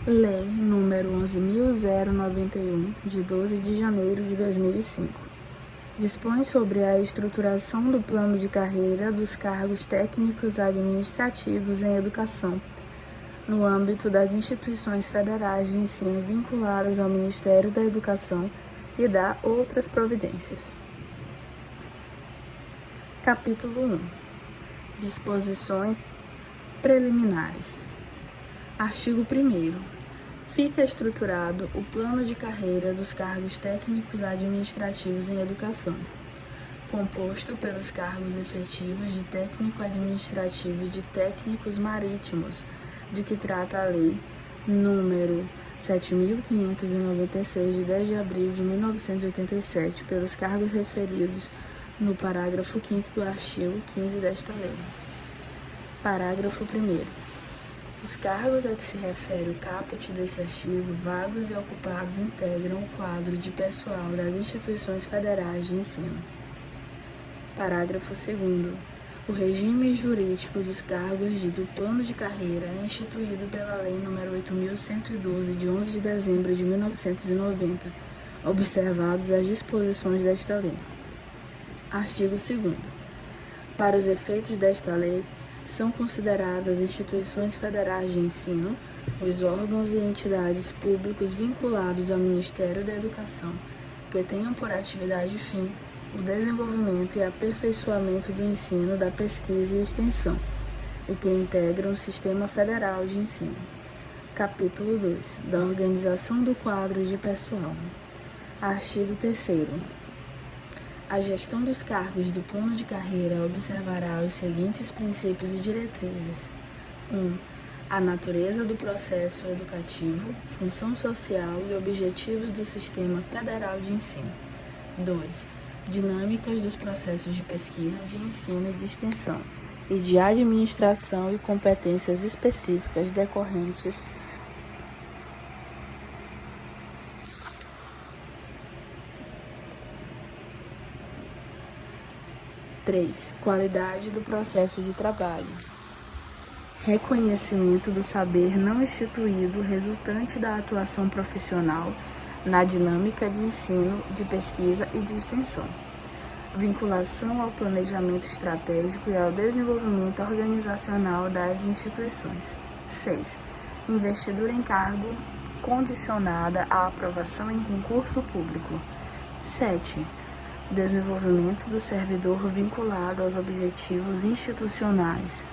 Lei nº 11.091, de 12 de janeiro de 2005, dispõe sobre a estruturação do plano de carreira dos cargos técnicos administrativos em educação, no âmbito das instituições federais de ensino vinculadas ao Ministério da Educação e dá outras providências. Capítulo 1. Disposições preliminares. Artigo 1º. Fica estruturado o plano de carreira dos cargos técnicos administrativos em educação, composto pelos cargos efetivos de técnico administrativo e de técnicos marítimos, de que trata a Lei nº 7.596, de 10 de abril de 1987, pelos cargos referidos no parágrafo 5º do artigo 15 desta lei. Parágrafo 1º. Os cargos a que se refere o caput deste artigo, vagos e ocupados, integram o quadro de pessoal das instituições federais de ensino. Parágrafo 2º. O regime jurídico dos cargos do plano de carreira é instituído pela Lei nº 8.112, de 11 de dezembro de 1990, observados as disposições desta lei. Artigo 2º. Para os efeitos desta lei, são consideradas instituições federais de ensino os órgãos e entidades públicos vinculados ao Ministério da Educação, que tenham por atividade fim o desenvolvimento e aperfeiçoamento do ensino, da pesquisa e extensão, e que integram o Sistema Federal de Ensino. Capítulo 2. Da organização do quadro de pessoal. Artigo 3º. A gestão dos cargos do plano de carreira observará os seguintes princípios e diretrizes. 1. A natureza do processo educativo, função social e objetivos do Sistema Federal de Ensino. 2. Dinâmicas dos processos de pesquisa, de ensino e de extensão, e de administração e competências específicas decorrentes 3. Qualidade do processo de trabalho. Reconhecimento do saber não instituído resultante da atuação profissional na dinâmica de ensino, de pesquisa e de extensão. Vinculação ao planejamento estratégico e ao desenvolvimento organizacional das instituições. 6. Investidura em cargo condicionada à aprovação em concurso público. 7. Desenvolvimento do servidor vinculado aos objetivos institucionais.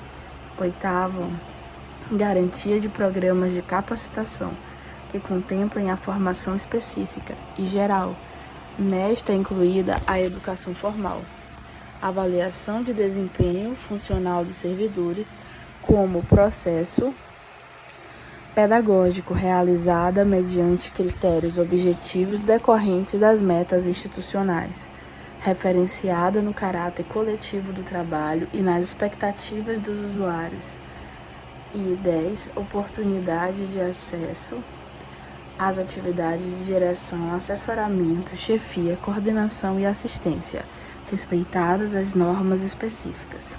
8. Garantia de programas de capacitação que contemplem a formação específica e geral, nesta incluída a educação formal. Avaliação de desempenho funcional dos servidores como processo pedagógico realizada mediante critérios objetivos decorrentes das metas institucionais, referenciada no caráter coletivo do trabalho e nas expectativas dos usuários. E 10. Oportunidade de acesso às atividades de direção, assessoramento, chefia, coordenação e assistência, respeitadas as normas específicas.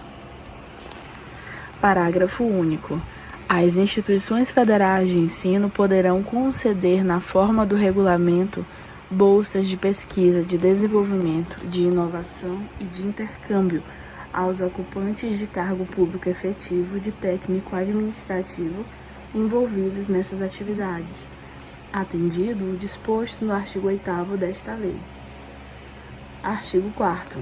Parágrafo único. As instituições federais de ensino poderão conceder, na forma do regulamento, bolsas de pesquisa, de desenvolvimento, de inovação e de intercâmbio aos ocupantes de cargo público efetivo de técnico administrativo envolvidos nessas atividades, atendido o disposto no artigo 8º desta lei. Artigo 4º.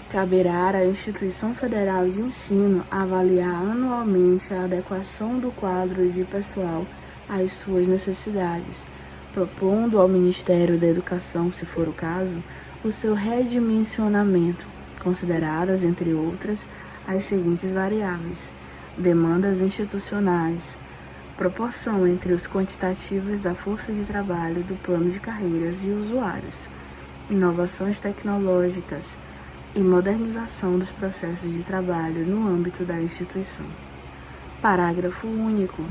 Caberá à Instituição Federal de Ensino avaliar anualmente a adequação do quadro de pessoal às suas necessidades, propondo ao Ministério da Educação, se for o caso, o seu redimensionamento, consideradas, entre outras, as seguintes variáveis: demandas institucionais, proporção entre os quantitativos da força de trabalho do plano de carreiras e usuários, inovações tecnológicas e modernização dos processos de trabalho no âmbito da instituição. Parágrafo único.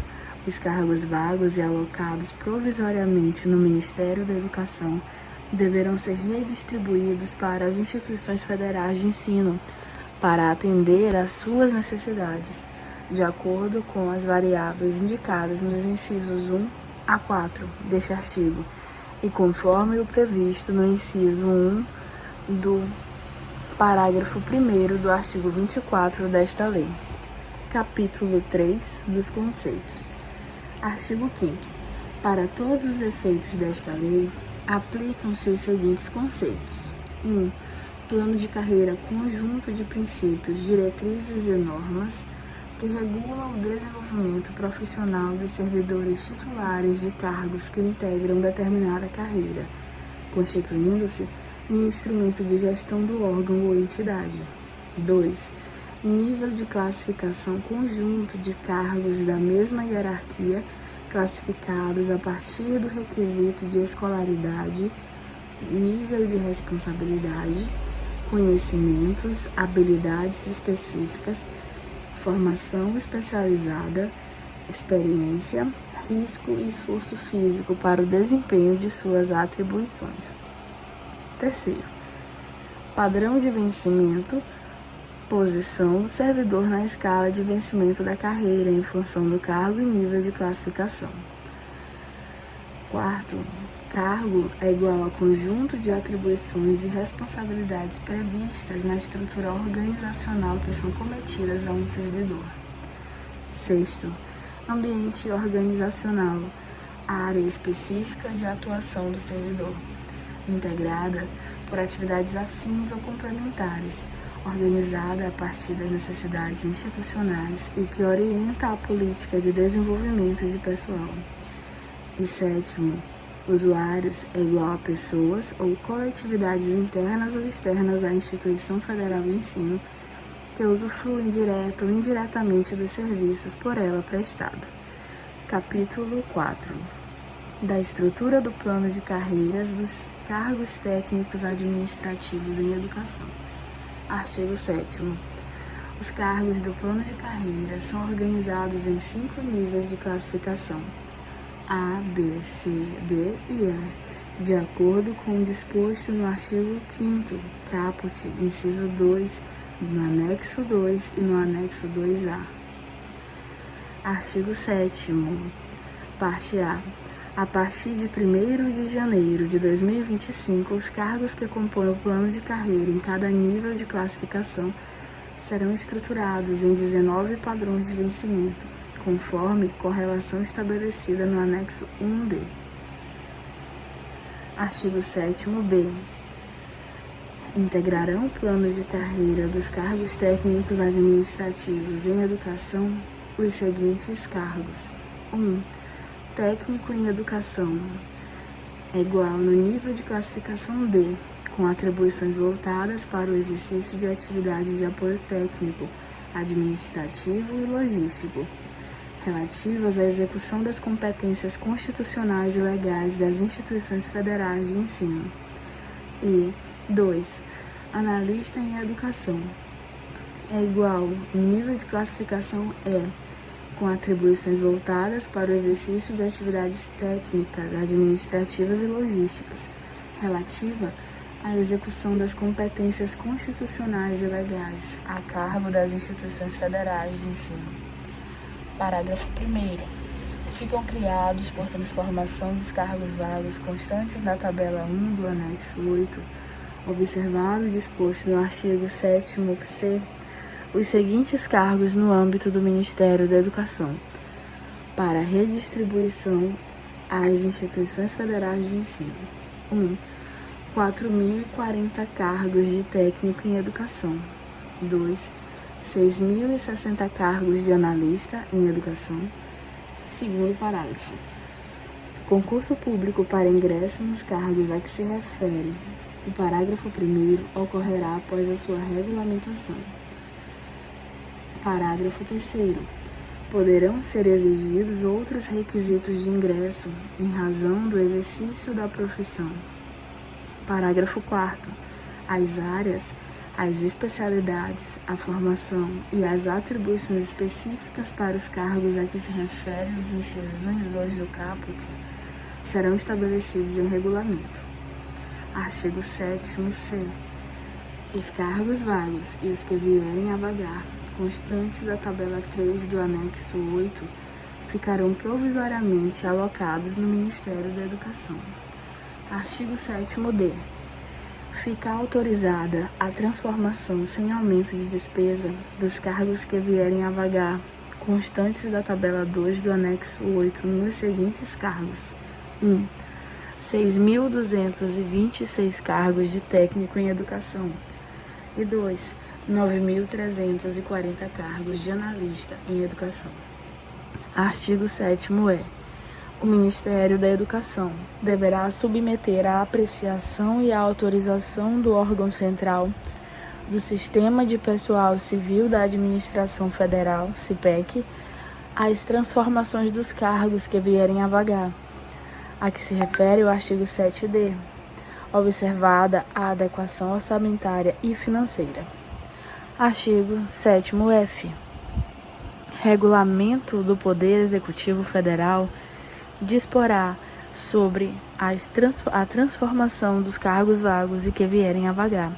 Os cargos vagos e alocados provisoriamente no Ministério da Educação deverão ser redistribuídos para as instituições federais de ensino, para atender às suas necessidades, de acordo com as variáveis indicadas nos incisos 1 a 4 deste artigo e conforme o previsto no inciso 1 do parágrafo 1º do artigo 24 desta lei. Capítulo 3 dos conceitos. Artigo 5º. Para todos os efeitos desta lei, aplicam-se os seguintes conceitos. 1. Plano de carreira conjunto de princípios, diretrizes e normas que regulam o desenvolvimento profissional dos servidores titulares de cargos que integram determinada carreira, constituindo-se em instrumento de gestão do órgão ou entidade. 2. Nível de classificação conjunto de cargos da mesma hierarquia, classificados a partir do requisito de escolaridade, nível de responsabilidade, conhecimentos, habilidades específicas, formação especializada, experiência, risco e esforço físico para o desempenho de suas atribuições. 3. Padrão de vencimento, posição do servidor na escala de vencimento da carreira em função do cargo e nível de classificação. 4. Cargo é igual a conjunto de atribuições e responsabilidades previstas na estrutura organizacional que são cometidas a um servidor. 6. Ambiente organizacional, área específica de atuação do servidor, integrada por atividades afins ou complementares, organizada a partir das necessidades institucionais e que orienta a política de desenvolvimento de pessoal. E 7. Usuários é igual a pessoas ou coletividades internas ou externas à Instituição Federal de Ensino que usufruem direta ou indiretamente dos serviços por ela prestados. Capítulo 4. Da estrutura do plano de carreiras dos cargos técnicos administrativos em educação. Artigo 7º. Os cargos do plano de carreira são organizados em 5 níveis de classificação: A, B, C, D e E, de acordo com o disposto no artigo 5º, caput, inciso 2, no anexo 2 e no anexo 2A. Artigo 7º. Parte A. A partir de 1º de janeiro de 2025, os cargos que compõem o plano de carreira em cada nível de classificação serão estruturados em 19 padrões de vencimento, conforme correlação estabelecida no anexo 1D. Artigo 7º-B. Integrarão o plano de carreira dos cargos técnicos administrativos em educação os seguintes cargos. 1. Técnico em educação é igual no nível de classificação D, com atribuições voltadas para o exercício de atividade de apoio técnico, administrativo e logístico, relativas à execução das competências constitucionais e legais das instituições federais de ensino. E 2. Analista em educação é igual no nível de classificação E, com atribuições voltadas para o exercício de atividades técnicas, administrativas e logísticas, relativa à execução das competências constitucionais e legais a cargo das instituições federais de ensino. Parágrafo 1º. Ficam criados, por transformação dos cargos vagos constantes na tabela 1 do anexo 8, observado o disposto no artigo 7º-C, os seguintes cargos no âmbito do Ministério da Educação, para redistribuição às instituições federais de ensino. 1. 4.040 cargos de técnico em educação. 2. 6.060 cargos de analista em educação. Segundo parágrafo. Concurso público para ingresso nos cargos a que se refere o parágrafo 1º ocorrerá após a sua regulamentação. Parágrafo 3º. Poderão ser exigidos outros requisitos de ingresso em razão do exercício da profissão. Parágrafo 4º. As áreas, as especialidades, a formação e as atribuições específicas para os cargos a que se referem os incisos 1 e 2 do caput serão estabelecidos em regulamento. Artigo 7º-C. Os cargos vagos e os que vierem a vagar constantes da tabela 3 do anexo 8 ficarão provisoriamente alocados no Ministério da Educação. Artigo 7º-D. Fica autorizada a transformação sem aumento de despesa dos cargos que vierem a vagar, constantes da tabela 2 do anexo 8, nos seguintes cargos: 1. 6.226 cargos de técnico em educação. E 2. 9.340 cargos de analista em educação. Artigo 7º-E. O Ministério da Educação deverá submeter à apreciação e à autorização do órgão central do Sistema de Pessoal Civil da Administração Federal, CIPEC, as transformações dos cargos que vierem a vagar, a que se refere o artigo 7D, observada a adequação orçamentária e financeira. Artigo 7º-F. Regulamento do Poder Executivo Federal disporá sobre a transformação dos cargos vagos e que vierem a vagar,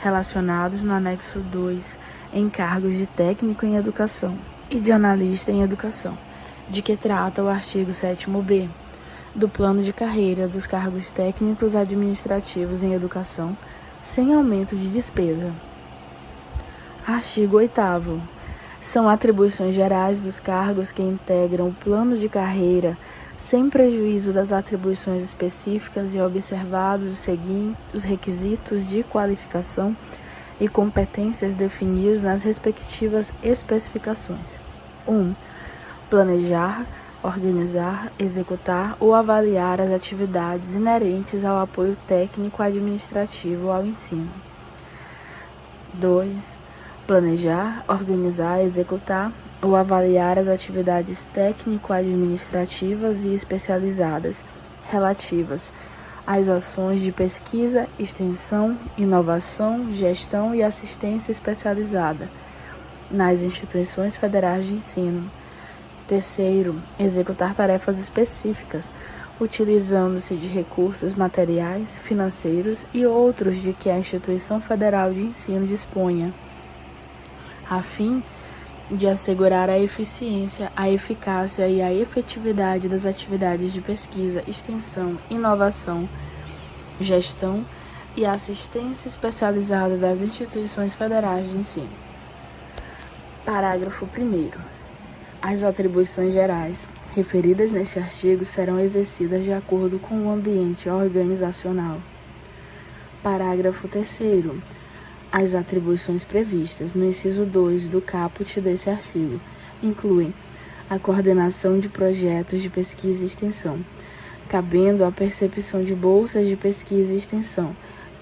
relacionados no anexo 2, em cargos de técnico em educação e de analista em educação, de que trata o artigo 7º-B, do plano de carreira dos cargos técnicos administrativos em educação, sem aumento de despesa. Artigo 8º. São atribuições gerais dos cargos que integram o plano de carreira, sem prejuízo das atribuições específicas e observados os requisitos de qualificação e competências definidos nas respectivas especificações. 1. Planejar, organizar, executar ou avaliar as atividades inerentes ao apoio técnico administrativo ao ensino. 2. Planejar, organizar, executar ou avaliar as atividades técnico-administrativas e especializadas relativas às ações de pesquisa, extensão, inovação, gestão e assistência especializada nas instituições federais de ensino. 3. Executar tarefas específicas, utilizando-se de recursos materiais, financeiros e outros de que a instituição federal de ensino disponha, a fim de assegurar a eficiência, a eficácia e a efetividade das atividades de pesquisa, extensão, inovação, gestão e assistência especializada das instituições federais de ensino. Parágrafo 1º. As atribuições gerais referidas neste artigo serão exercidas de acordo com o ambiente organizacional. Parágrafo 3º. As atribuições previstas no inciso 2 do caput desse artigo incluem a coordenação de projetos de pesquisa e extensão, cabendo a percepção de bolsas de pesquisa e extensão,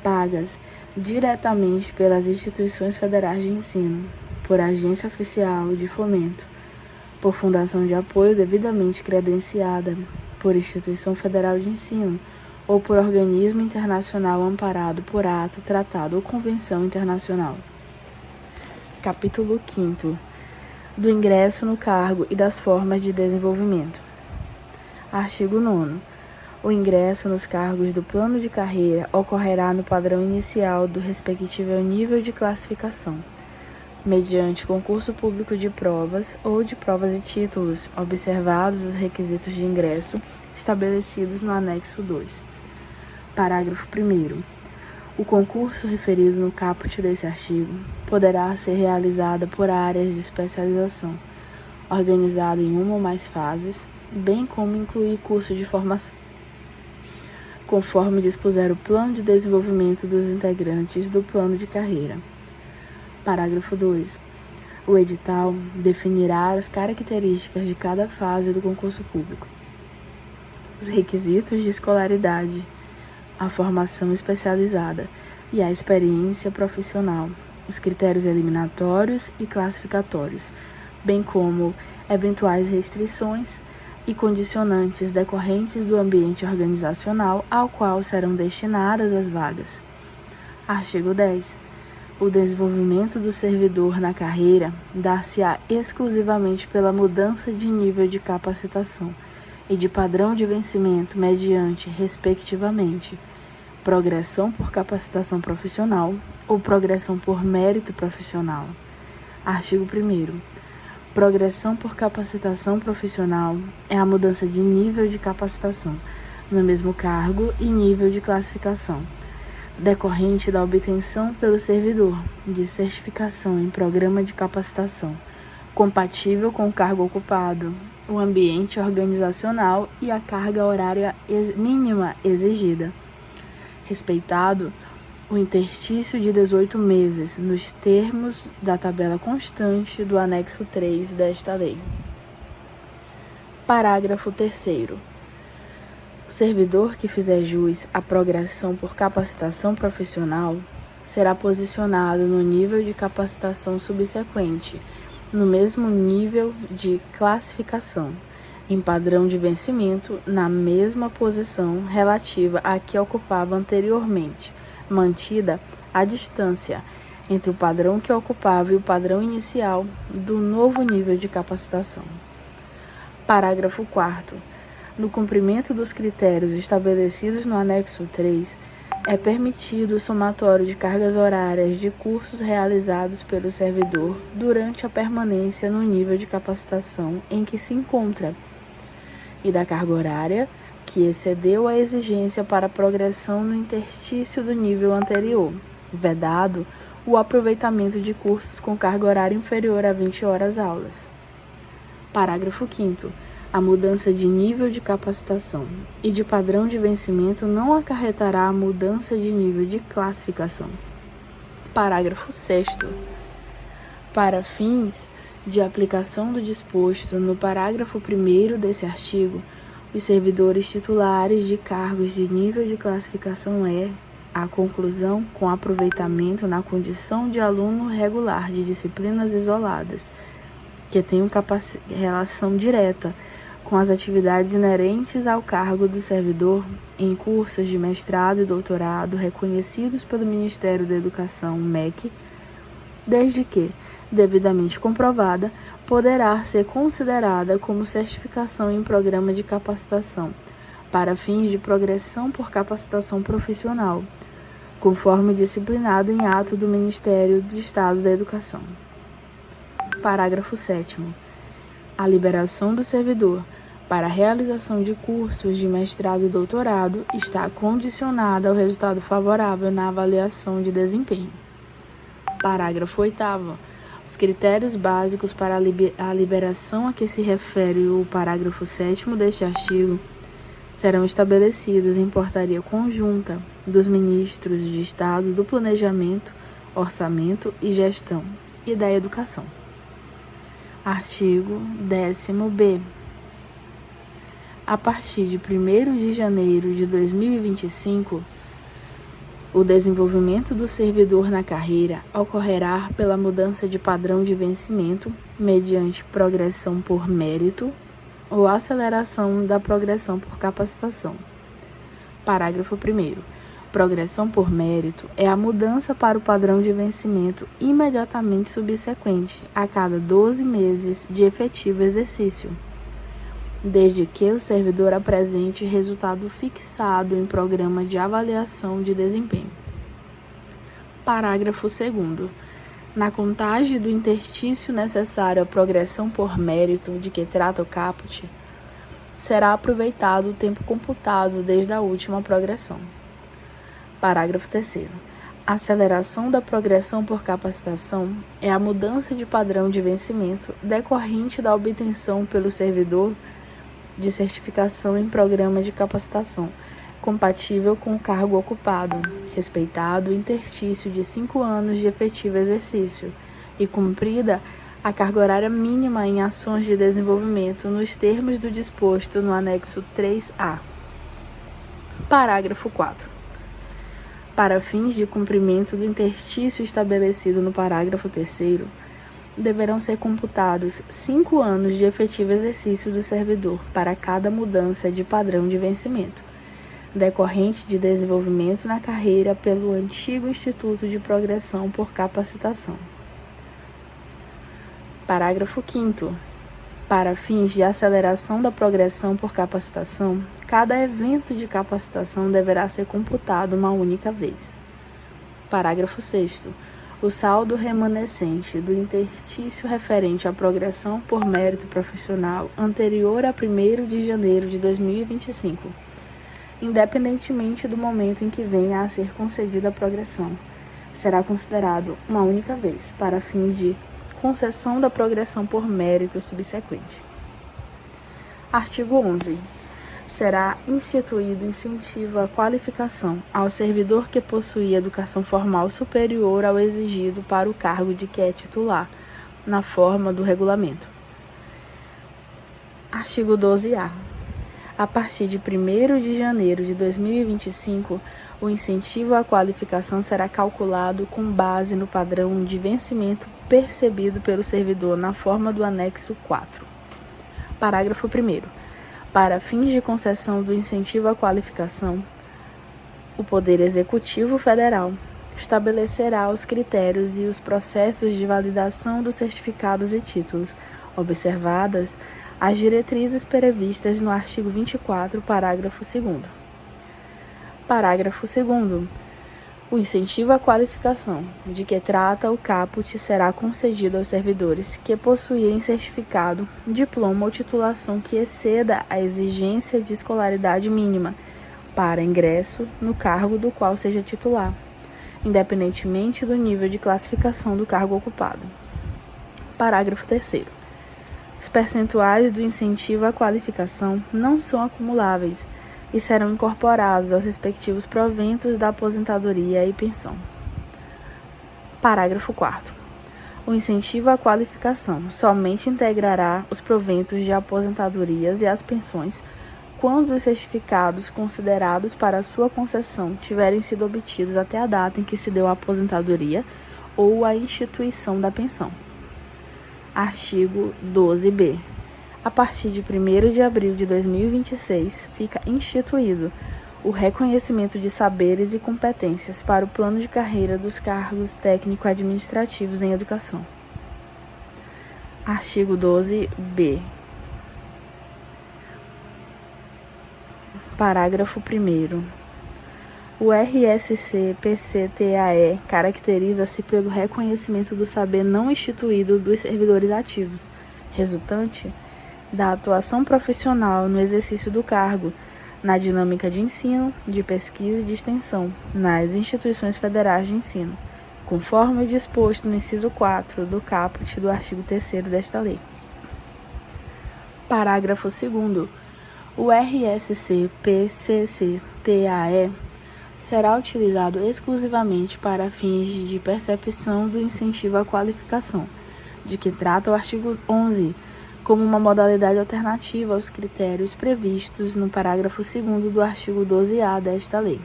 pagas diretamente pelas instituições federais de ensino, por agência oficial de fomento, por fundação de apoio devidamente credenciada, por instituição federal de ensino, ou por organismo internacional amparado por ato, tratado ou convenção internacional. Capítulo 5º. Do ingresso no cargo e das formas de desenvolvimento. Artigo 9º. O ingresso nos cargos do plano de carreira ocorrerá no padrão inicial do respectivo nível de classificação, mediante concurso público de provas ou de provas e títulos, observados os requisitos de ingresso estabelecidos no anexo 2. Parágrafo 1º. O concurso referido no caput desse artigo poderá ser realizado por áreas de especialização, organizado em uma ou mais fases, bem como incluir curso de formação, conforme dispuser o plano de desenvolvimento dos integrantes do plano de carreira. Parágrafo 2. O edital definirá as características de cada fase do concurso público, os requisitos de escolaridade, a formação especializada e a experiência profissional, os critérios eliminatórios e classificatórios, bem como eventuais restrições e condicionantes decorrentes do ambiente organizacional ao qual serão destinadas as vagas. Artigo 10. O desenvolvimento do servidor na carreira dar-se-á exclusivamente pela mudança de nível de capacitação e de padrão de vencimento mediante, respectivamente, progressão por capacitação profissional ou progressão por mérito profissional, Artigo 1º. Progressão por capacitação profissional é a mudança de nível de capacitação no mesmo cargo e nível de classificação, decorrente da obtenção pelo servidor de certificação em programa de capacitação, compatível com o cargo ocupado, o ambiente organizacional e a carga horária mínima exigida, respeitado o interstício de 18 meses, nos termos da tabela constante do anexo 3 desta lei. Parágrafo 3º. O servidor que fizer jus à progressão por capacitação profissional será posicionado no nível de capacitação subsequente, no mesmo nível de classificação, em padrão de vencimento, na mesma posição relativa à que ocupava anteriormente, mantida a distância entre o padrão que ocupava e o padrão inicial do novo nível de capacitação. Parágrafo 4º. No cumprimento dos critérios estabelecidos no anexo 3, é permitido o somatório de cargas horárias de cursos realizados pelo servidor durante a permanência no nível de capacitação em que se encontra, e da carga horária que excedeu a exigência para progressão no interstício do nível anterior, vedado o aproveitamento de cursos com carga horária inferior a 20 horas-aulas. Parágrafo 5º. A mudança de nível de capacitação e de padrão de vencimento não acarretará a mudança de nível de classificação. Parágrafo 6º. Para fins de aplicação do disposto no parágrafo 1º desse artigo, os servidores titulares de cargos de nível de classificação a conclusão com aproveitamento na condição de aluno regular de disciplinas isoladas, que tenham relação direta com as atividades inerentes ao cargo do servidor em cursos de mestrado e doutorado reconhecidos pelo Ministério da Educação, MEC, desde que, devidamente comprovada, poderá ser considerada como certificação em programa de capacitação, para fins de progressão por capacitação profissional, conforme disciplinado em ato do Ministério do Estado da Educação. Parágrafo 7º. A liberação do servidor para a realização de cursos de mestrado e doutorado está condicionada ao resultado favorável na avaliação de desempenho. Parágrafo 8º. Os critérios básicos para a liberação a que se refere o parágrafo 7º deste artigo serão estabelecidos em portaria conjunta dos ministros de Estado do Planejamento, Orçamento e Gestão e da Educação. Artigo 10º-B. A partir de 1º de janeiro de 2025, o desenvolvimento do servidor na carreira ocorrerá pela mudança de padrão de vencimento mediante progressão por mérito ou aceleração da progressão por capacitação. Parágrafo 1º. Progressão por mérito é a mudança para o padrão de vencimento imediatamente subsequente a cada 12 meses de efetivo exercício, desde que o servidor apresente resultado fixado em programa de avaliação de desempenho. Parágrafo 2º. Na contagem do interstício necessário à progressão por mérito de que trata o caput, será aproveitado o tempo computado desde a última progressão. Parágrafo 3º. A aceleração da progressão por capacitação é a mudança de padrão de vencimento decorrente da obtenção pelo servidor de certificação em programa de capacitação, compatível com o cargo ocupado, respeitado o interstício de 5 anos de efetivo exercício e cumprida a carga horária mínima em ações de desenvolvimento nos termos do disposto no anexo 3A. Parágrafo 4º. Para fins de cumprimento do interstício estabelecido no parágrafo 3º, deverão ser computados 5 anos de efetivo exercício do servidor para cada mudança de padrão de vencimento, decorrente de desenvolvimento na carreira pelo antigo Instituto de Progressão por Capacitação. Parágrafo 5º. Para fins de aceleração da progressão por capacitação, cada evento de capacitação deverá ser computado uma única vez. Parágrafo 6º. o saldo remanescente do interstício referente à progressão por mérito profissional anterior a 1º de janeiro de 2025, independentemente do momento em que venha a ser concedida a progressão, será considerado uma única vez, para fins de concessão da progressão por mérito subsequente. Artigo 11. Será instituído incentivo à qualificação ao servidor que possui educação formal superior ao exigido para o cargo de que é titular, na forma do regulamento. Artigo 12-A. A partir de 1º de janeiro de 2025, o incentivo à qualificação será calculado com base no padrão de vencimento percebido pelo servidor na forma do anexo 4. Parágrafo 1º. Para fins de concessão do incentivo à qualificação, o Poder Executivo Federal estabelecerá os critérios e os processos de validação dos certificados e títulos, observadas as diretrizes previstas no artigo 24, parágrafo 2º. Parágrafo 2º. O incentivo à qualificação de que trata o caput será concedido aos servidores que possuírem certificado, diploma ou titulação que exceda a exigência de escolaridade mínima para ingresso no cargo do qual seja titular, independentemente do nível de classificação do cargo ocupado. Parágrafo 3º. Os percentuais do incentivo à qualificação não são acumuláveis e serão incorporados aos respectivos proventos da aposentadoria e pensão. Parágrafo 4º. O incentivo à qualificação somente integrará os proventos de aposentadorias e as pensões quando os certificados considerados para sua concessão tiverem sido obtidos até a data em que se deu a aposentadoria ou a instituição da pensão. Artigo 12b. A partir de 1º de abril de 2026, fica instituído o reconhecimento de saberes e competências para o plano de carreira dos cargos técnico-administrativos em educação. Artigo 12b. Parágrafo 1º. O RSC-PCTAE caracteriza-se pelo reconhecimento do saber não instituído dos servidores ativos, resultante da atuação profissional no exercício do cargo, na dinâmica de ensino, de pesquisa e de extensão, nas instituições federais de ensino, conforme o disposto no inciso 4 do caput do artigo 3º desta lei. Parágrafo 2º. O RSC-PCCTAE será utilizado exclusivamente para fins de percepção do incentivo à qualificação, de que trata o artigo 11, como uma modalidade alternativa aos critérios previstos no parágrafo 2º do artigo 12-A desta lei.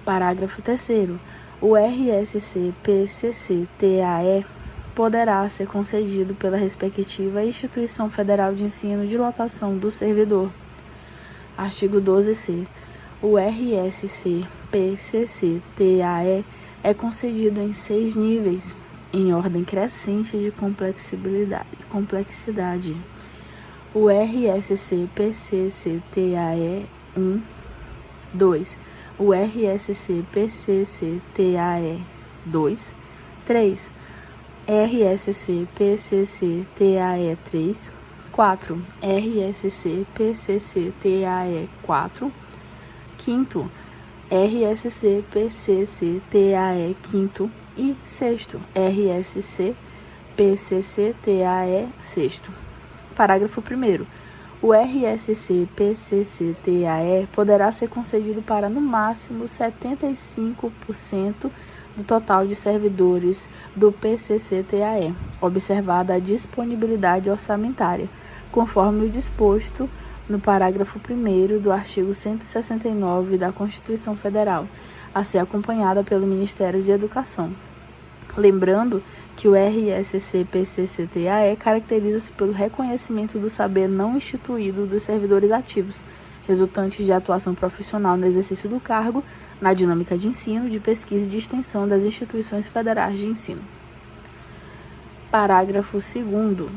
Parágrafo 3º. O RSC-PCCTAE poderá ser concedido pela respectiva instituição federal de ensino de lotação do servidor. Artigo 12c. O RSC-PCCTAE é concedido em 6 níveis, em ordem crescente de complexidade. O RSC-PCCTAE 1, 2. O RSC-PCCTAE 2, 3. RSC-PCCTAE 3, 4. RSC-PCCTAE 4, 5º. RSC-PCCTAE 5º e 6º, RSC-PCCTAE 6º. Parágrafo 1º. O RSC-PCCTAE poderá ser concedido para, no máximo, 75% do total de servidores do PCCTAE, observada a disponibilidade orçamentária, conforme o disposto no parágrafo 1º do artigo 169 da Constituição Federal, a ser acompanhada pelo Ministério de Educação. Lembrando que o RSC-PCCTAE caracteriza-se pelo reconhecimento do saber não instituído dos servidores ativos, resultantes de atuação profissional no exercício do cargo, na dinâmica de ensino, de pesquisa e de extensão das instituições federais de ensino. Parágrafo 2º.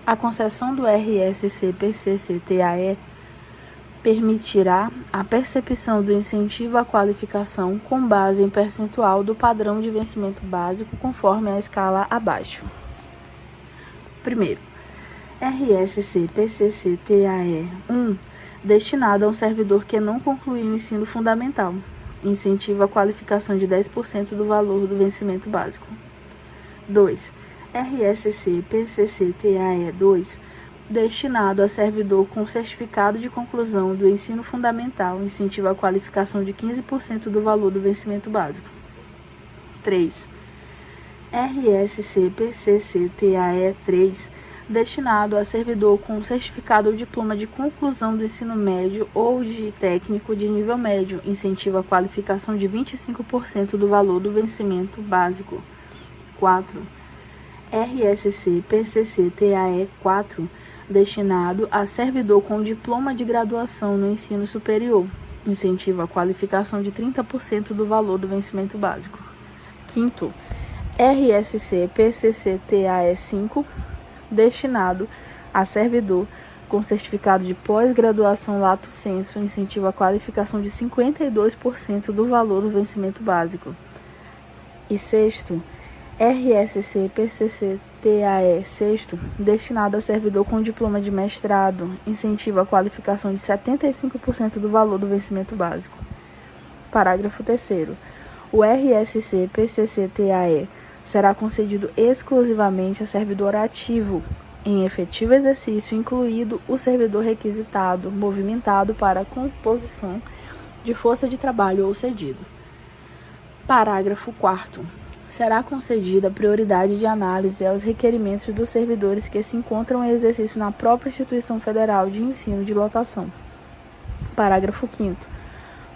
A concessão do RSC-PCCTAE permitirá a percepção do incentivo à qualificação com base em percentual do padrão de vencimento básico conforme a escala abaixo. Primeiro, RSC PCC TAE 1, destinado a um servidor que não concluiu o ensino fundamental, incentivo à qualificação de 10% do valor do vencimento básico. 2. RSC PCC TAE 2, destinado a servidor com certificado de conclusão do ensino fundamental, incentivo à qualificação de 15% do valor do vencimento básico. 3. RSC PCC TAE 3, destinado a servidor com certificado ou diploma de conclusão do ensino médio ou de técnico de nível médio, incentivo à qualificação de 25% do valor do vencimento básico. 4. RSC PCC TAE 4, destinado a servidor com diploma de graduação no ensino superior, incentivo à qualificação de 30% do valor do vencimento básico. 5º, RSC PCC TAE 5, destinado a servidor com certificado de pós-graduação lato sensu, incentivo à qualificação de 52% do valor do vencimento básico. E 6º, RSC PCC TAE 6, destinado a servidor com diploma de mestrado, incentivo à qualificação de 75% do valor do vencimento básico. Parágrafo 3º. O RSC PCC TAE será concedido exclusivamente a servidor ativo, em efetivo exercício, incluído o servidor requisitado, movimentado para a composição de força de trabalho ou cedido. Parágrafo 4º. Será concedida prioridade de análise aos requerimentos dos servidores que se encontram em exercício na própria instituição federal de ensino de lotação. Parágrafo 5º.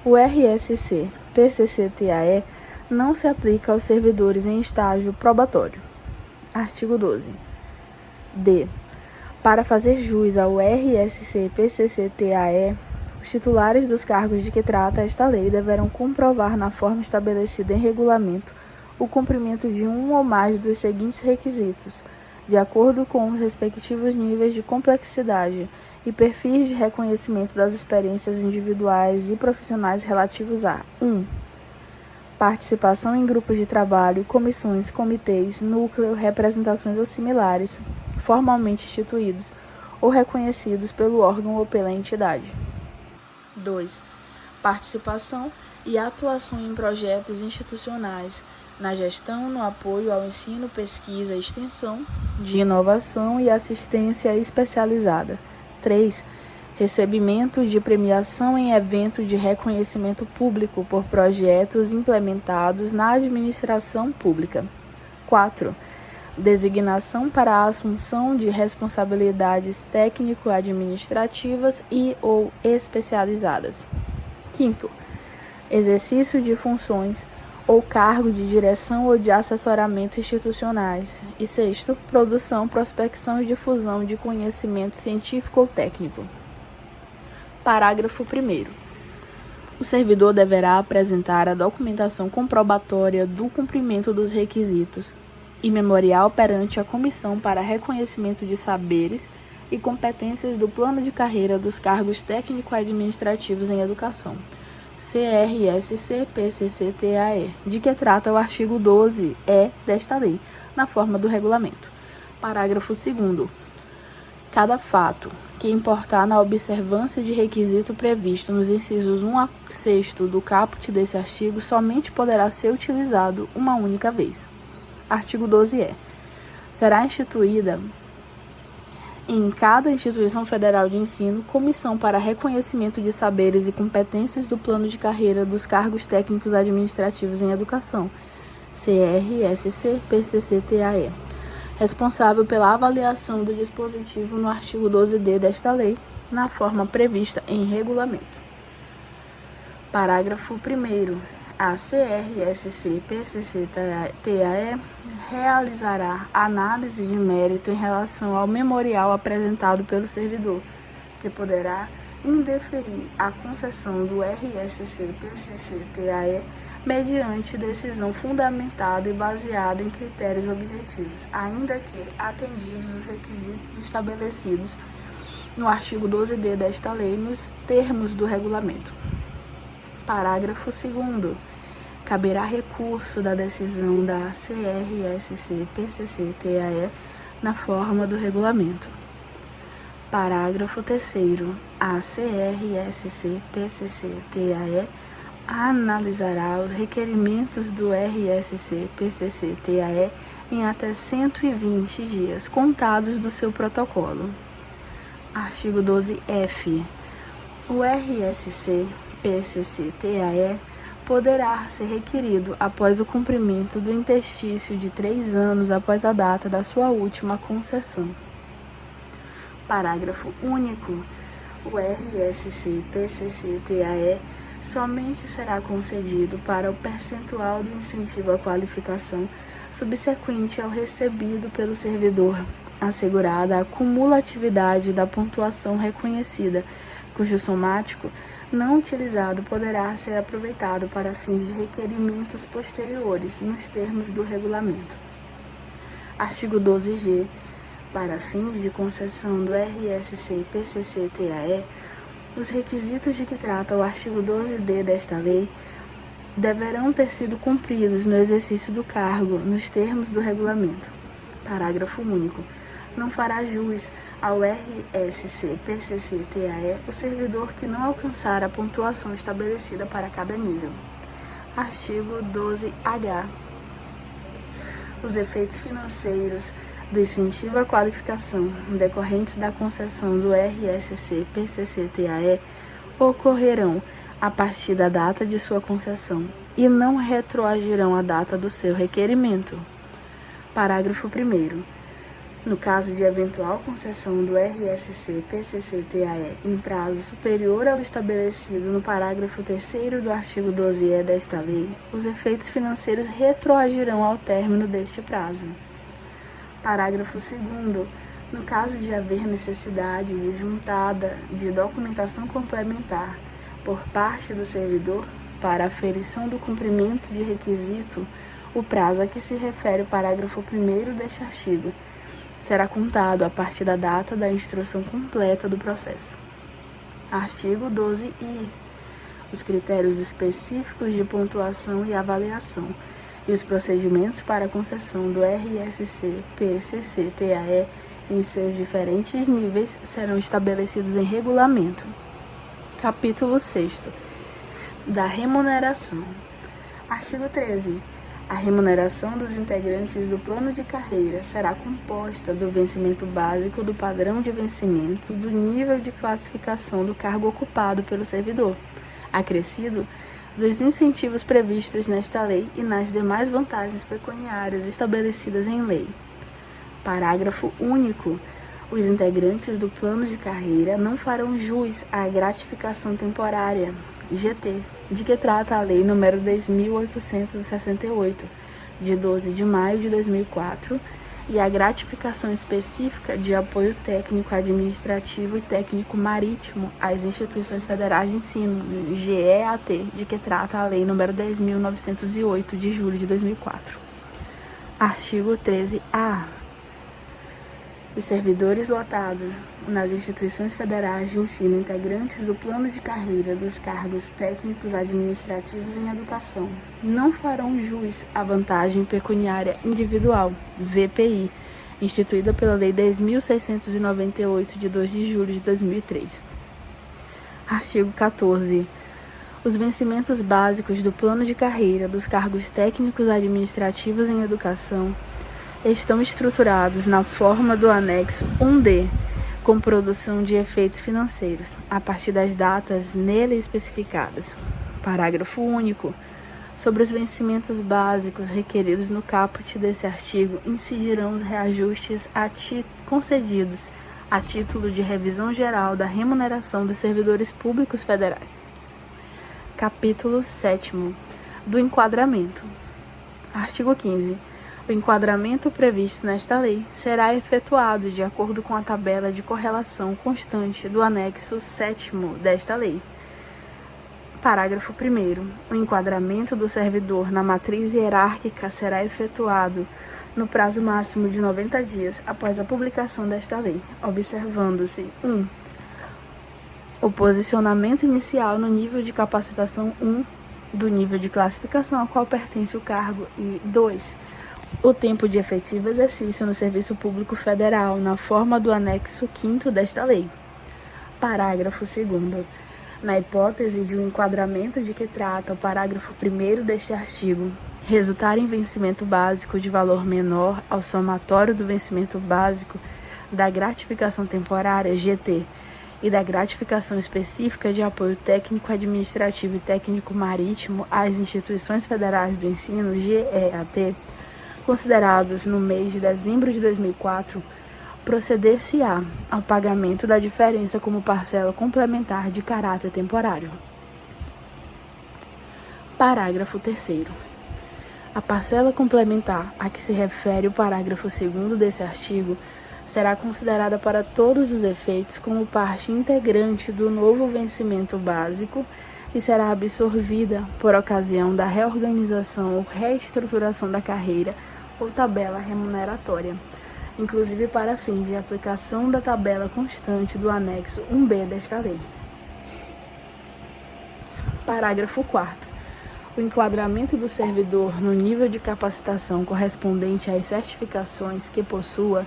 O RSC PCC-TAE não se aplica aos servidores em estágio probatório. Artigo 12. D. Para fazer jus ao RSC PCC-TAE, os titulares dos cargos de que trata esta lei deverão comprovar na forma estabelecida em regulamento o cumprimento de um ou mais dos seguintes requisitos, de acordo com os respectivos níveis de complexidade e perfis de reconhecimento das experiências individuais e profissionais relativos a 1. Participação em grupos de trabalho, comissões, comitês, núcleo, representações ou similares, formalmente instituídos ou reconhecidos pelo órgão ou pela entidade. 2. Participação e atuação em projetos institucionais, na gestão, no apoio ao ensino, pesquisa e extensão, de inovação e assistência especializada. 3. Recebimento de premiação em evento de reconhecimento público por projetos implementados na administração pública. 4. Designação para a assunção de responsabilidades técnico-administrativas e ou especializadas. 5º. Exercício de funções ou cargo de direção ou de assessoramento institucionais. E 6º, produção, prospecção e difusão de conhecimento científico ou técnico. Parágrafo 1º. O servidor deverá apresentar a documentação comprobatória do cumprimento dos requisitos e memorial perante a Comissão para Reconhecimento de Saberes e Competências do Plano de Carreira dos Cargos Técnico-Administrativos em Educação, CRSC-PCC-TAE, de que trata o artigo 12-E desta lei, na forma do regulamento. Parágrafo 2º. Cada fato que importar na observância de requisito previsto nos incisos 1 a 6º do caput desse artigo somente poderá ser utilizado uma única vez. Artigo 12-E. Será instituída em cada instituição federal de ensino, comissão para reconhecimento de saberes e competências do plano de carreira dos cargos técnicos administrativos em educação, CRSC-PCC-TAE, responsável pela avaliação do dispositivo no artigo 12-D desta lei, na forma prevista em regulamento. Parágrafo 1º. A CRSC-PCC-TAE realizará análise de mérito em relação ao memorial apresentado pelo servidor, que poderá indeferir a concessão do RSC-PCC-TAE mediante decisão fundamentada e baseada em critérios objetivos, ainda que atendidos os requisitos estabelecidos no artigo 12D desta lei, nos termos do regulamento. Parágrafo 2º. Caberá recurso da decisão da CRSC-PCC-TAE na forma do regulamento. Parágrafo 3º. A CRSC-PCC-TAE analisará os requerimentos do RSC-PCC-TAE em até 120 dias, contados do seu protocolo. Artigo 12F. O RSC-PCC-TAE poderá ser requerido após o cumprimento do interstício de 3 anos após a data da sua última concessão. Parágrafo único. O RSC-PCC-TAE somente será concedido para o percentual do incentivo à qualificação subsequente ao recebido pelo servidor, assegurada a cumulatividade da pontuação reconhecida, cujo somático não utilizado poderá ser aproveitado para fins de requerimentos posteriores, nos termos do regulamento. Artigo 12G. Para fins de concessão do RSC-PCC-TAE, os requisitos de que trata o artigo 12D desta lei deverão ter sido cumpridos no exercício do cargo, nos termos do regulamento. Parágrafo único. Não fará jus ao RSC-PCC-TAE o servidor que não alcançar a pontuação estabelecida para cada nível. Artigo 12H. Os efeitos financeiros do incentivo à qualificação decorrentes da concessão do RSC-PCC-TAE ocorrerão a partir da data de sua concessão e não retroagirão à data do seu requerimento. Parágrafo 1º. No caso de eventual concessão do RSC-PCC-TAE em prazo superior ao estabelecido no parágrafo 3º do artigo 12E desta lei, os efeitos financeiros retroagirão ao término deste prazo. Parágrafo 2º. No caso de haver necessidade de juntada de documentação complementar por parte do servidor para aferição do cumprimento de requisito, o prazo a que se refere o parágrafo 1º deste artigo será contado a partir da data da instrução completa do processo. Artigo 12I. Os critérios específicos de pontuação e avaliação e os procedimentos para a concessão do RSC-PCC-TAE em seus diferentes níveis serão estabelecidos em regulamento. Capítulo 6º. Da remuneração. Artigo 13. A remuneração dos integrantes do plano de carreira será composta do vencimento básico do padrão de vencimento do nível de classificação do cargo ocupado pelo servidor, acrescido dos incentivos previstos nesta lei e nas demais vantagens pecuniárias estabelecidas em lei. Parágrafo único. Os integrantes do plano de carreira não farão jus à gratificação temporária, GT, de que trata a Lei nº 10.868, de 12 de maio de 2004, e a gratificação específica de apoio técnico administrativo e técnico marítimo às instituições federais de ensino, GEAT, de que trata a Lei nº 10.908, de julho de 2004. Artigo 13A. Os servidores lotados nas instituições federais de ensino integrantes do plano de carreira dos cargos técnicos administrativos em educação não farão jus à vantagem pecuniária individual, VPI, instituída pela Lei 10.698, de 2 de julho de 2003. Artigo 14. Os vencimentos básicos do plano de carreira dos cargos técnicos administrativos em educação estão estruturados na forma do anexo 1D, com produção de efeitos financeiros, a partir das datas nele especificadas. Parágrafo único. Sobre os vencimentos básicos requeridos no caput desse artigo, incidirão os reajustes concedidos a título de revisão geral da remuneração dos servidores públicos federais. Capítulo 7º. Do enquadramento. Artigo 15. O enquadramento previsto nesta lei será efetuado de acordo com a tabela de correlação constante do anexo 7º desta lei. Parágrafo 1º. O enquadramento do servidor na matriz hierárquica será efetuado no prazo máximo de 90 dias após a publicação desta lei, observando-se 1. o posicionamento inicial no nível de capacitação 1 do nível de classificação ao qual pertence o cargo. E 2. O tempo de efetivo exercício no serviço público federal, na forma do anexo 5º desta lei. Parágrafo 2º. Na hipótese de um enquadramento de que trata o parágrafo 1º deste artigo resultar em vencimento básico de valor menor ao somatório do vencimento básico da gratificação temporária, GT, e da gratificação específica de apoio técnico, administrativo e técnico marítimo às instituições federais do ensino, GEAT, considerados no mês de dezembro de 2004, proceder-se-á ao pagamento da diferença como parcela complementar de caráter temporário. Parágrafo 3º. A parcela complementar a que se refere o parágrafo 2º desse artigo será considerada para todos os efeitos como parte integrante do novo vencimento básico e será absorvida por ocasião da reorganização ou reestruturação da carreira ou tabela remuneratória, inclusive para fins de aplicação da tabela constante do anexo 1B desta lei. Parágrafo 4º. O enquadramento do servidor no nível de capacitação correspondente às certificações que possua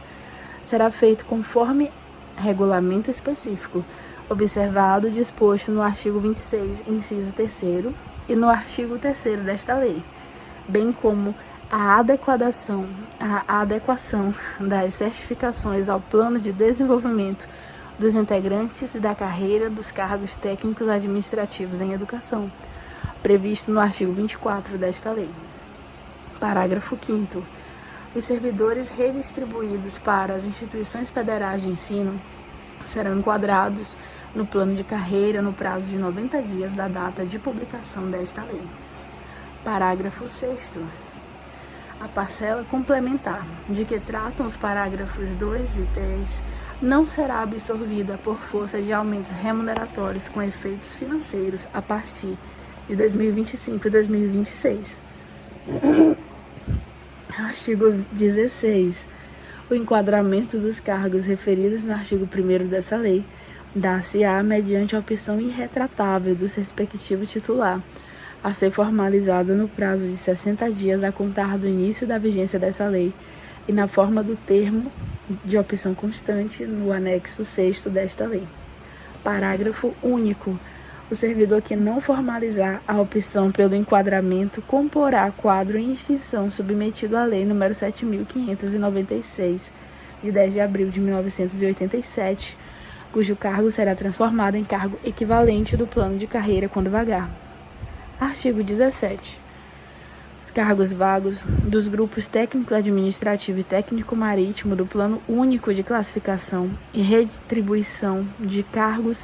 será feito conforme regulamento específico, observado o disposto no artigo 26, inciso 3º, e no artigo 3º desta lei, bem como a adequação das certificações ao plano de desenvolvimento dos integrantes da carreira dos cargos técnicos administrativos em educação, previsto no artigo 24 desta lei. Parágrafo 5º. Os servidores redistribuídos para as instituições federais de ensino serão enquadrados no plano de carreira no prazo de 90 dias da data de publicação desta lei. Parágrafo 6º. A parcela complementar de que tratam os parágrafos 2 e 3 não será absorvida por força de aumentos remuneratórios com efeitos financeiros a partir de 2025 e 2026. Artigo 16. O enquadramento dos cargos referidos no artigo 1º dessa lei dá-se-á mediante a opção irretratável do respectivo titular, a ser formalizada no prazo de 60 dias a contar do início da vigência dessa lei e na forma do termo de opção constante no anexo 6º desta lei. Parágrafo único. O servidor que não formalizar a opção pelo enquadramento comporá quadro em extinção submetido à Lei nº 7.596, de 10 de abril de 1987, cujo cargo será transformado em cargo equivalente do plano de carreira quando vagar. Artigo 17. Os cargos vagos dos grupos técnico-administrativo e técnico-marítimo do Plano Único de Classificação e Retribuição de Cargos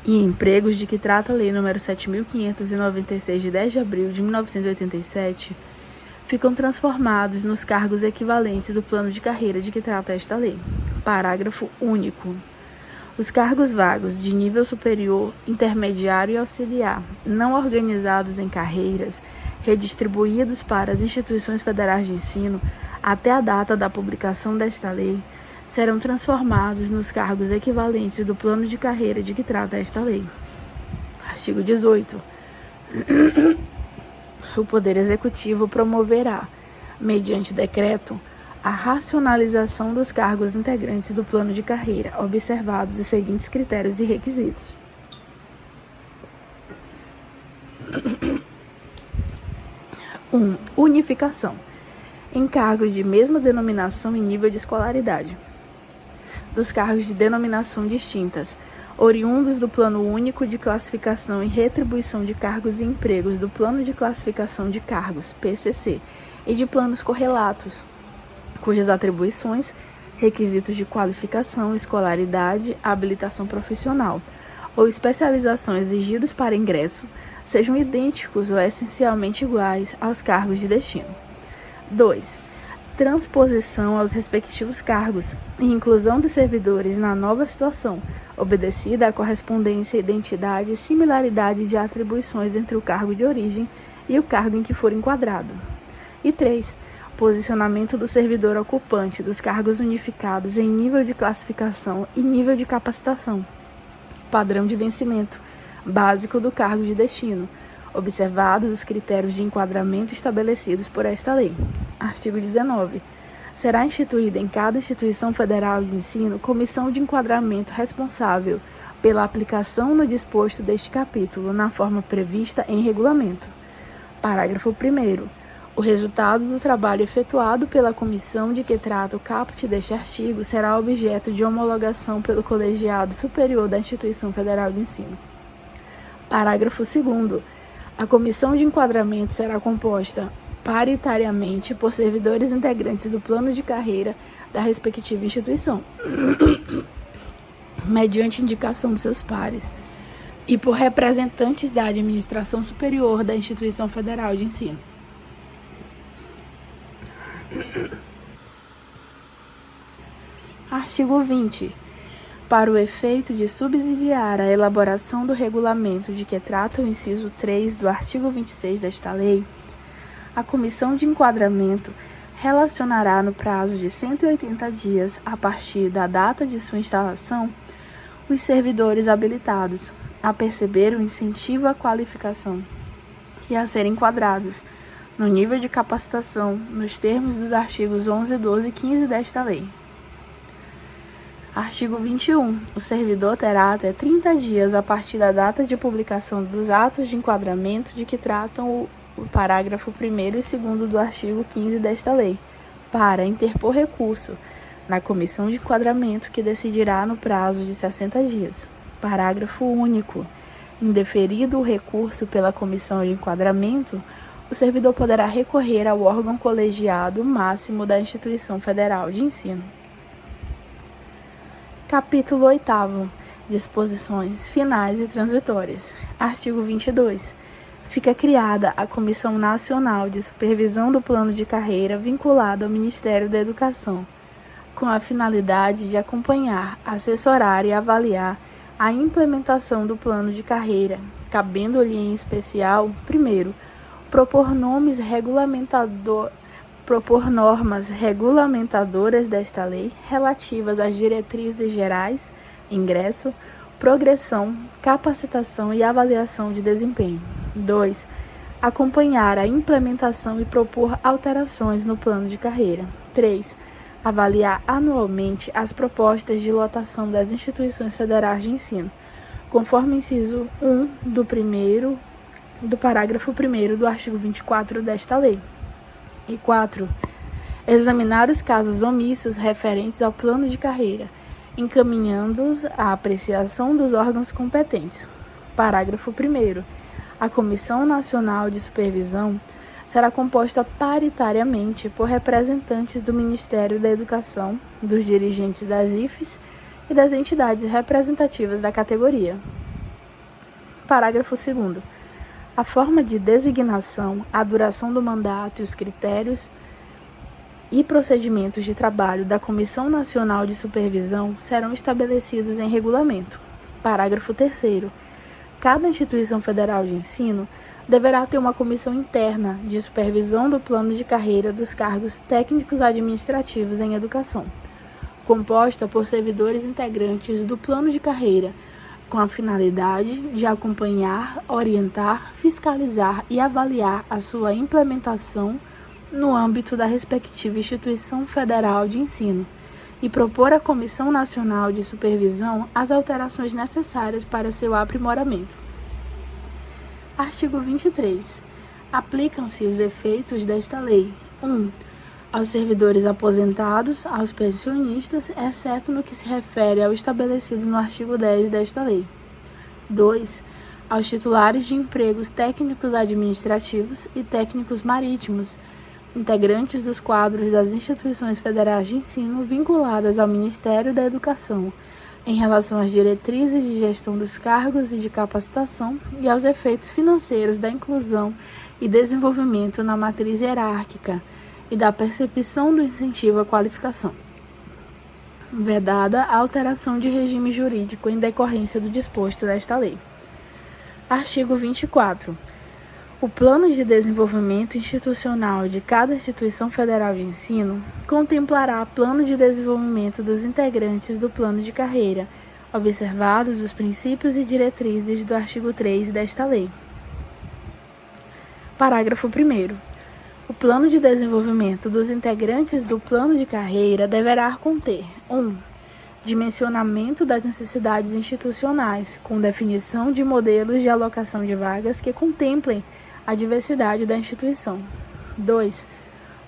e Empregos de que trata a Lei nº 7.596, de 10 de abril de 1987, ficam transformados nos cargos equivalentes do plano de carreira de que trata esta lei. Parágrafo único. Os cargos vagos de nível superior, intermediário e auxiliar, não organizados em carreiras, redistribuídos para as instituições federais de ensino até a data da publicação desta lei, serão transformados nos cargos equivalentes do plano de carreira de que trata esta lei. Artigo 18. O Poder Executivo promoverá, mediante decreto, a racionalização dos cargos integrantes do plano de carreira, observados os seguintes critérios e requisitos. 1. Unificação. Em cargos de mesma denominação e nível de escolaridade. Dos cargos de denominação distintas, oriundos do Plano Único de Classificação e Retribuição de Cargos e Empregos do Plano de Classificação de Cargos, PCC, e de planos correlatos, cujas atribuições, requisitos de qualificação, escolaridade, habilitação profissional ou especialização exigidos para ingresso sejam idênticos ou essencialmente iguais aos cargos de destino. 2. Transposição aos respectivos cargos e inclusão dos servidores na nova situação, obedecida à correspondência, identidade e similaridade de atribuições entre o cargo de origem e o cargo em que for enquadrado. E 3. Posicionamento do servidor ocupante dos cargos unificados em nível de classificação e nível de capacitação, padrão de vencimento básico do cargo de destino, observados os critérios de enquadramento estabelecidos por esta lei. Artigo 19. Será instituída em cada instituição federal de ensino comissão de enquadramento responsável pela aplicação no disposto deste capítulo, na forma prevista em regulamento. Parágrafo 1º. O resultado do trabalho efetuado pela comissão de que trata o caput deste artigo será objeto de homologação pelo colegiado superior da instituição federal de ensino. Parágrafo 2º. A comissão de enquadramento será composta paritariamente por servidores integrantes do plano de carreira da respectiva instituição, mediante indicação dos seus pares, e por representantes da administração superior da instituição federal de ensino. Artigo 20. Para o efeito de subsidiar a elaboração do regulamento de que trata o inciso 3 do artigo 26 desta lei, a comissão de enquadramento relacionará no prazo de 180 dias, a partir da data de sua instalação, os servidores habilitados a perceber o incentivo à qualificação e a serem enquadrados no nível de capacitação nos termos dos artigos 11, 12 e 15 desta lei. Artigo 21. O servidor terá até 30 dias a partir da data de publicação dos atos de enquadramento de que tratam o parágrafo 1º e 2º do artigo 15 desta lei, para interpor recurso na comissão de enquadramento, que decidirá no prazo de 60 dias. Parágrafo único. Indeferido o recurso pela comissão de enquadramento, o servidor poderá recorrer ao órgão colegiado máximo da instituição federal de ensino. Capítulo 8º. Disposições finais e transitórias. Artigo 22. Fica criada a Comissão Nacional de Supervisão do Plano de Carreira vinculada ao Ministério da Educação, com a finalidade de acompanhar, assessorar e avaliar a implementação do plano de carreira, cabendo-lhe em especial, primeiro, propor normas regulamentadoras desta lei relativas às diretrizes gerais, ingresso, progressão, capacitação e avaliação de desempenho. 2. Acompanhar a implementação e propor alterações no plano de carreira. 3. Avaliar anualmente as propostas de lotação das instituições federais de ensino, conforme inciso 1 do parágrafo 1º do artigo 24 desta lei. E 4. Examinar os casos omissos referentes ao plano de carreira, encaminhando-os à apreciação dos órgãos competentes. Parágrafo 1º. A Comissão Nacional de Supervisão será composta paritariamente por representantes do Ministério da Educação, dos dirigentes das IFES e das entidades representativas da categoria. Parágrafo 2º. A forma de designação, a duração do mandato e os critérios e procedimentos de trabalho da Comissão Nacional de Supervisão serão estabelecidos em regulamento. Parágrafo 3º. Cada instituição federal de ensino deverá ter uma comissão interna de supervisão do plano de carreira dos cargos técnicos administrativos em educação, composta por servidores integrantes do plano de carreira, com a finalidade de acompanhar, orientar, fiscalizar e avaliar a sua implementação no âmbito da respectiva instituição federal de ensino e propor à Comissão Nacional de Supervisão as alterações necessárias para seu aprimoramento. Artigo 23. Aplicam-se os efeitos desta lei: 1. Aos servidores aposentados, aos pensionistas, exceto no que se refere ao estabelecido no artigo 10 desta lei. 2. Aos titulares de empregos técnicos administrativos e técnicos marítimos, integrantes dos quadros das instituições federais de ensino vinculadas ao Ministério da Educação, em relação às diretrizes de gestão dos cargos e de capacitação e aos efeitos financeiros da inclusão e desenvolvimento na matriz hierárquica e da percepção do incentivo à qualificação. Vedada a alteração de regime jurídico em decorrência do disposto desta lei. Artigo 24. O Plano de Desenvolvimento Institucional de cada instituição federal de ensino contemplará plano de desenvolvimento dos integrantes do plano de carreira, observados os princípios e diretrizes do artigo 3 desta lei. Parágrafo 1º. O plano de desenvolvimento dos integrantes do plano de carreira deverá conter 1. Dimensionamento das necessidades institucionais, com definição de modelos de alocação de vagas que contemplem a diversidade da instituição. 2.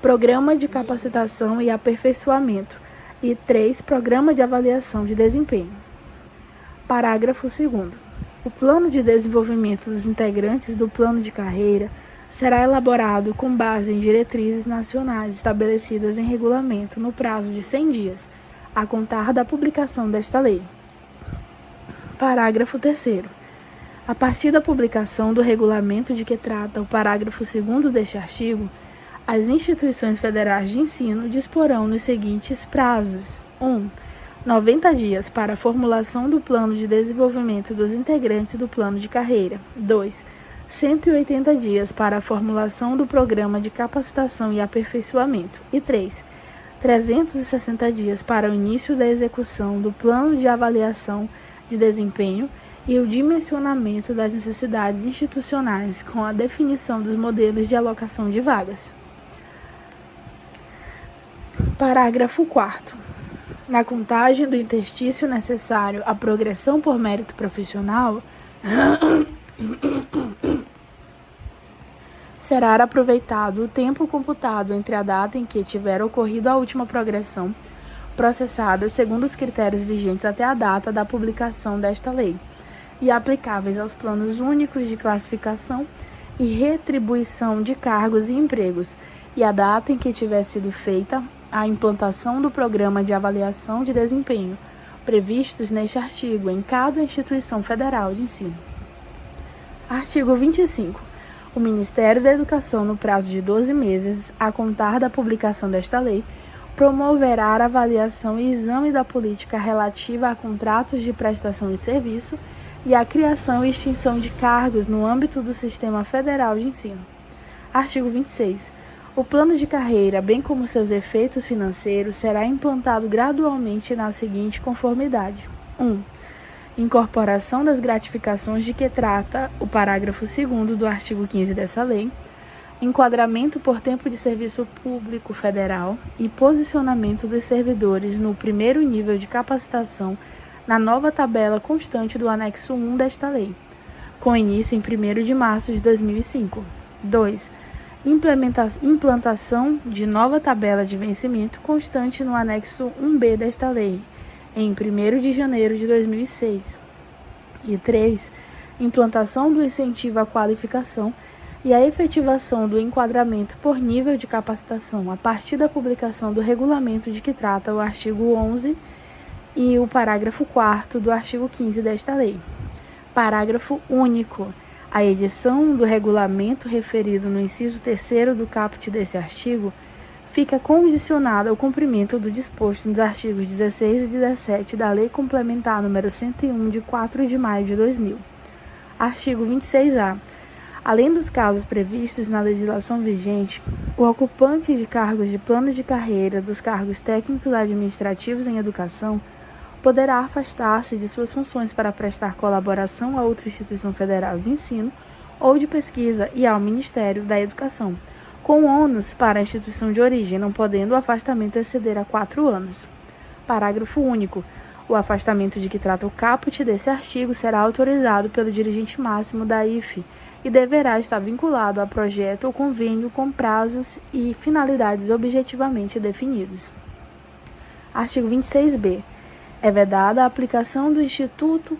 Programa de capacitação e aperfeiçoamento. E 3. Programa de avaliação de desempenho. Parágrafo 2º. O plano de desenvolvimento dos integrantes do plano de carreira será elaborado com base em diretrizes nacionais estabelecidas em regulamento no prazo de 100 dias, a contar da publicação desta lei. Parágrafo 3º. A partir da publicação do regulamento de que trata o parágrafo 2º deste artigo, as instituições federais de ensino disporão nos seguintes prazos: 1. 90 dias para a formulação do plano de desenvolvimento dos integrantes do plano de carreira. 2. 180 dias para a formulação do programa de capacitação e aperfeiçoamento. E 3. 360 dias para o início da execução do plano de avaliação de desempenho e o dimensionamento das necessidades institucionais com a definição dos modelos de alocação de vagas. Parágrafo 4º. Na contagem do interstício necessário à progressão por mérito profissional, será aproveitado o tempo computado entre a data em que tiver ocorrido a última progressão processada segundo os critérios vigentes até a data da publicação desta lei e aplicáveis aos planos únicos de classificação e retribuição de cargos e empregos, e a data em que tiver sido feita a implantação do programa de avaliação de desempenho previstos neste artigo em cada instituição federal de ensino. Artigo 25. O Ministério da Educação, no prazo de 12 meses, a contar da publicação desta lei, promoverá a avaliação e exame da política relativa a contratos de prestação de serviço e a criação e extinção de cargos no âmbito do Sistema Federal de Ensino. Artigo 26. O plano de carreira, bem como seus efeitos financeiros, será implantado gradualmente na seguinte conformidade: 1. Incorporação das gratificações de que trata o parágrafo 2º do artigo 15 dessa lei, enquadramento por tempo de serviço público federal e posicionamento dos servidores no primeiro nível de capacitação na nova tabela constante do anexo 1 desta lei, com início em 1º de março de 2005. 2. Implantação de nova tabela de vencimento constante no anexo 1B desta lei, em 1º de janeiro de 2006. E 3. Implantação do incentivo à qualificação e a efetivação do enquadramento por nível de capacitação a partir da publicação do regulamento de que trata o artigo 11 e o parágrafo 4º do artigo 15 desta lei. Parágrafo único. A edição do regulamento referido no inciso 3º do caput desse artigo fica condicionada ao cumprimento do disposto nos artigos 16 e 17 da Lei Complementar nº 101, de 4 de maio de 2000. Artigo 26-A. Além dos casos previstos na legislação vigente, o ocupante de cargos de plano de carreira dos cargos técnicos administrativos em educação poderá afastar-se de suas funções para prestar colaboração a outra instituição federal de ensino ou de pesquisa e ao Ministério da Educação, com ônus para a instituição de origem, não podendo o afastamento exceder a 4 anos. Parágrafo único. O afastamento de que trata o caput desse artigo será autorizado pelo dirigente máximo da IFE e deverá estar vinculado a projeto ou convênio com prazos e finalidades objetivamente definidos. Artigo 26b. É vedada a aplicação do Instituto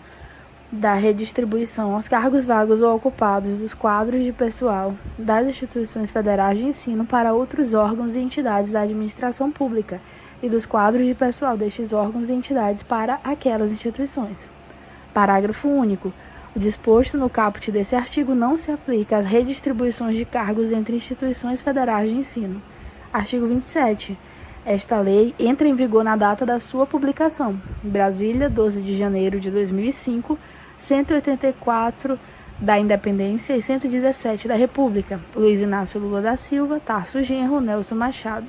da redistribuição aos cargos vagos ou ocupados dos quadros de pessoal das instituições federais de ensino para outros órgãos e entidades da administração pública e dos quadros de pessoal destes órgãos e entidades para aquelas instituições. Parágrafo único. O disposto no caput desse artigo não se aplica às redistribuições de cargos entre instituições federais de ensino. Artigo 27. Esta lei entra em vigor na data da sua publicação. Brasília, 12 de janeiro de 2005, 184 da Independência e 117 da República. Luiz Inácio Lula da Silva, Tarso Genro, Nelson Machado.